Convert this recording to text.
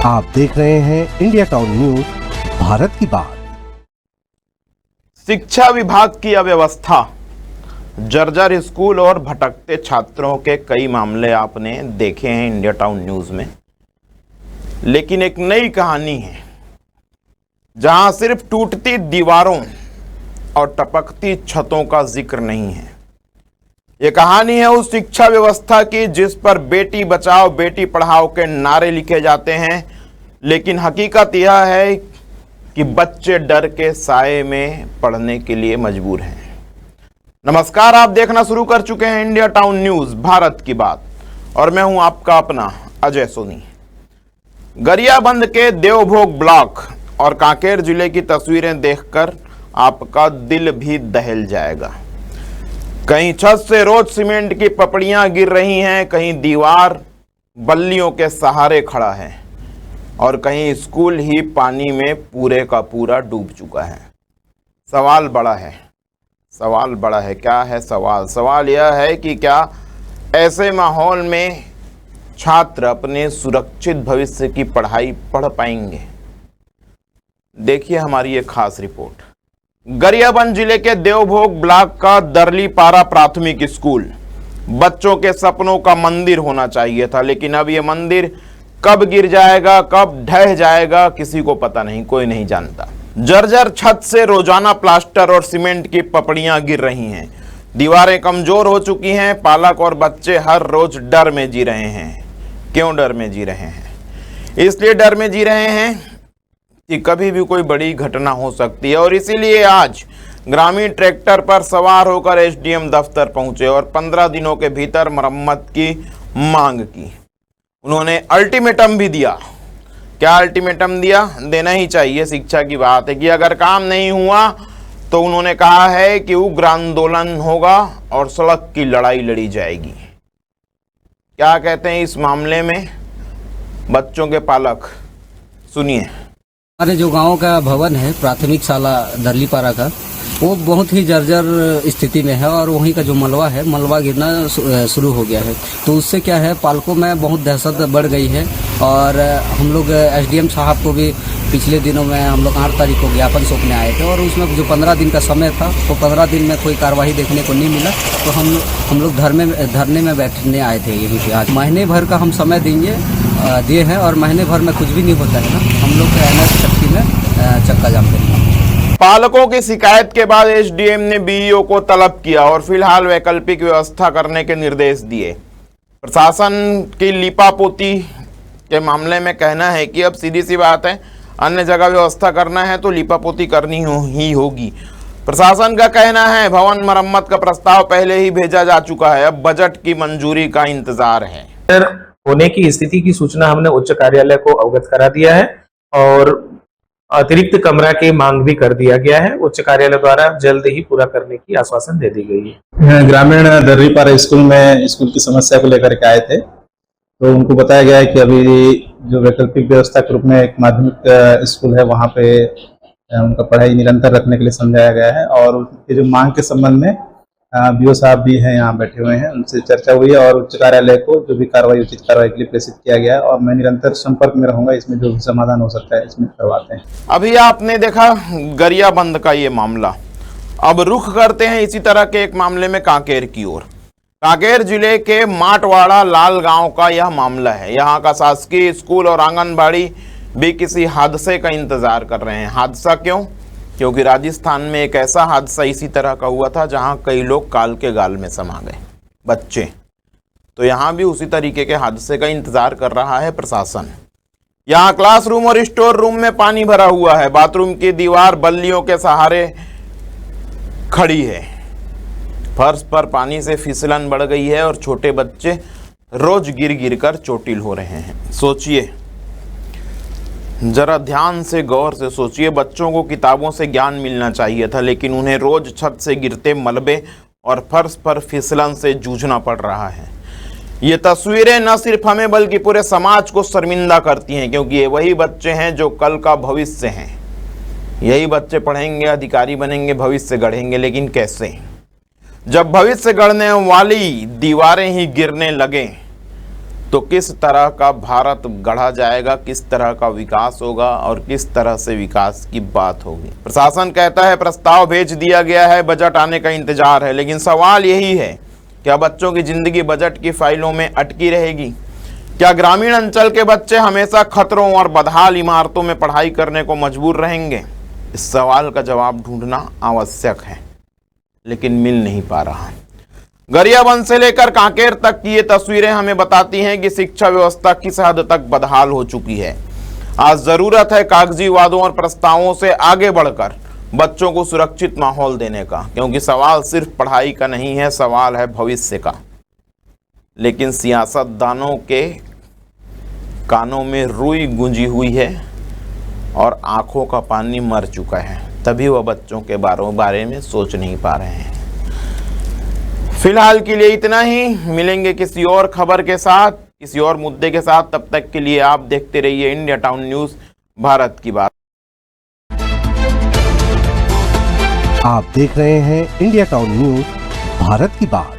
आप देख रहे हैं इंडिया टाउन न्यूज, भारत की बात। शिक्षा विभाग की अव्यवस्था, जर्जर स्कूल और भटकते छात्रों के कई मामले आपने देखे हैं इंडिया टाउन न्यूज में, लेकिन एक नई कहानी है जहां सिर्फ टूटती दीवारों और टपकती छतों का जिक्र नहीं है। यह कहानी है उस शिक्षा व्यवस्था की जिस पर बेटी बचाओ बेटी पढ़ाओ के नारे लिखे जाते हैं, लेकिन हकीकत यह है कि बच्चे डर के साए में पढ़ने के लिए मजबूर हैं। नमस्कार, आप देखना शुरू कर चुके हैं इंडिया टाउन न्यूज, भारत की बात, और मैं हूं आपका अपना अजय सोनी। गरियाबंद के देवभोग ब्लॉक और कांकेर जिले की तस्वीरें देखकर आपका दिल भी दहल जाएगा। कहीं छत से रोज सीमेंट की पपड़ियां गिर रही हैं, कहीं दीवार बल्लियों के सहारे खड़ा है और कहीं स्कूल ही पानी में पूरे का पूरा डूब चुका है। सवाल बड़ा है। क्या है सवाल? सवाल यह है कि क्या ऐसे माहौल में छात्र अपने सुरक्षित भविष्य की पढ़ाई पढ़ पाएंगे? देखिए हमारी एक खास रिपोर्ट। गरियाबंद जिले के देवभोग ब्लॉक का दरलीपारा प्राथमिक स्कूल बच्चों के सपनों का मंदिर होना चाहिए था, लेकिन अब यह मंदिर कब गिर जाएगा, कब ढह जाएगा, किसी को पता नहीं, कोई नहीं जानता। जर्जर छत से रोजाना प्लास्टर और सीमेंट की पपड़ियां गिर रही हैं, दीवारें कमजोर हो चुकी हैं। पालक और बच्चे हर रोज डर में जी रहे हैं। क्यों डर में जी रहे हैं? इसलिए डर में जी रहे हैं कि कभी भी कोई बड़ी घटना हो सकती है, और इसीलिए आज ग्रामीण ट्रैक्टर पर सवार होकर एसडीएम दफ्तर पहुंचे और 15 दिनों के भीतर मरम्मत की मांग की। उन्होंने अल्टीमेटम भी दिया। क्या अल्टीमेटम दिया? देना ही चाहिए, शिक्षा की बात है कि अगर काम नहीं हुआ तो उन्होंने कहा है कि उग्र आंदोलन होगा और सड़क की लड़ाई लड़ी जाएगी। क्या कहते हैं इस मामले में बच्चों के पालक? सुनिए। हमारे जो गांव का भवन है प्राथमिक शाला दरलीपारा का, वो बहुत ही जर्जर स्थिति में है और वहीं का जो मलबा गिरना शुरू हो गया है। तो उससे क्या है, पालकों में बहुत दहशत बढ़ गई है। और हम लोग एसडीएम साहब को भी पिछले दिनों में हम लोग 8 तारीख को ज्ञापन सौंपने आए थे, और उसमें जो 15 दिन का समय था, तो 15 दिन में कोई कार्रवाई देखने को नहीं मिला। तो हम लोग धरने में बैठने आए थे यहीं पे। आज महीने भर का हम समय दिए हैं, और महीने भर में कुछ भी नहीं होता है ना, हम लोग NS शक्ति में चक्का जाम करेंगे। पालकों की शिकायत के बाद एसडीएम ने बीईओ को तलब किया और फिलहाल वैकल्पिक व्यवस्था करने के निर्देश दिए। प्रशासन की लीपापोती के मामले में कहना है कि अब सीधी सी बात है, अन्य जगह व्यवस्था करना है तो लीपापोती करनी ही होगी। प्रशासन का कहना है भवन मरम्मत का प्रस्ताव पहले ही भेजा जा चुका है, अब बजट की मंजूरी का इंतजार है। होने की स्थिति की सूचना हमने उच्च कार्यालय को अवगत करा दिया है और अतिरिक्त कमरा की मांग भी कर दिया गया है। उच्च कार्यालय द्वारा जल्द ही पूरा करने की आश्वासन दे दी गई है। ग्रामीण दर्रीपारा स्कूल में स्कूल की समस्या को लेकर के आए थे, तो उनको बताया गया है कि अभी जो वैकल्पिक व्यवस्था के रूप में एक माध्यमिक स्कूल है, वहाँ पे उनका पढ़ाई निरंतर रखने के लिए समझाया गया है। और उनके जो मांग के संबंध में बीओ साहब भी हैं, यहाँ बैठे हुए हैं, उनसे चर्चा हुई है और उच्च कार्यालय को जो भी कार्रवाई उचित कार्रवाई के लिए प्रेषित किया गया है। और मैं निरंतर संपर्क में रहूंगा, इसमें जो भी समाधान हो सकता है इसमें करवाते हैं। अभी आपने देखा गरियाबंद का ये मामला, अब रुख करते हैं इसी तरह के एक मामले में कांकेर की ओर। कांकेर जिले के माटवाड़ा लाल गांव का यह मामला है। यहाँ का शासकीय स्कूल और आंगनबाड़ी भी किसी हादसे का इंतजार कर रहे हैं। हादसा क्यों? क्योंकि राजस्थान में एक ऐसा हादसा इसी तरह का हुआ था जहां कई लोग काल के गाल में समा गए, बच्चे। तो यहां भी उसी तरीके के हादसे का इंतजार कर रहा है प्रशासन। यहां क्लासरूम और स्टोर रूम में पानी भरा हुआ है, बाथरूम की दीवार बल्लियों के सहारे खड़ी है, फर्श पर पानी से फिसलन बढ़ गई है और छोटे बच्चे रोज गिर कर चोटिल हो रहे हैं। सोचिए, जरा ध्यान से गौर से सोचिए। बच्चों को किताबों से ज्ञान मिलना चाहिए था, लेकिन उन्हें रोज छत से गिरते मलबे और फर्श पर फिसलन से जूझना पड़ रहा है। ये तस्वीरें न सिर्फ हमें बल्कि पूरे समाज को शर्मिंदा करती हैं, क्योंकि ये वही बच्चे हैं जो कल का भविष्य हैं। यही बच्चे पढ़ेंगे, अधिकारी बनेंगे, भविष्य गढ़ेंगे। लेकिन कैसे? जब भविष्य गढ़ने वाली दीवारें ही गिरने लगे तो किस तरह का भारत गढ़ा जाएगा, किस तरह का विकास होगा और किस तरह से विकास की बात होगी। प्रशासन कहता है प्रस्ताव भेज दिया गया है, बजट आने का इंतजार है, लेकिन सवाल यही है, क्या बच्चों की जिंदगी बजट की फाइलों में अटकी रहेगी? क्या ग्रामीण अंचल के बच्चे हमेशा खतरों और बदहाल इमारतों में पढ़ाई करने को मजबूर रहेंगे? इस सवाल का जवाब ढूंढना आवश्यक है, लेकिन मिल नहीं पा रहा। गरियाबंद से लेकर कांकेर तक की ये तस्वीरें हमें बताती हैं कि शिक्षा व्यवस्था किस हद तक बदहाल हो चुकी है। आज जरूरत है कागजी वादों और प्रस्तावों से आगे बढ़कर बच्चों को सुरक्षित माहौल देने का, क्योंकि सवाल सिर्फ पढ़ाई का नहीं है, सवाल है भविष्य का। लेकिन सियासतदानों के कानों में रुई गूंजी हुई है और आंखों का पानी मर चुका है, तभी वह बच्चों के बारे में सोच नहीं पा रहे हैं। फिलहाल के लिए इतना ही, मिलेंगे किसी और खबर के साथ, किसी और मुद्दे के साथ। तब तक के लिए आप देखते रहिए इंडिया टाउन न्यूज़, भारत की बात। आप देख रहे हैं इंडिया टाउन न्यूज़, भारत की बात।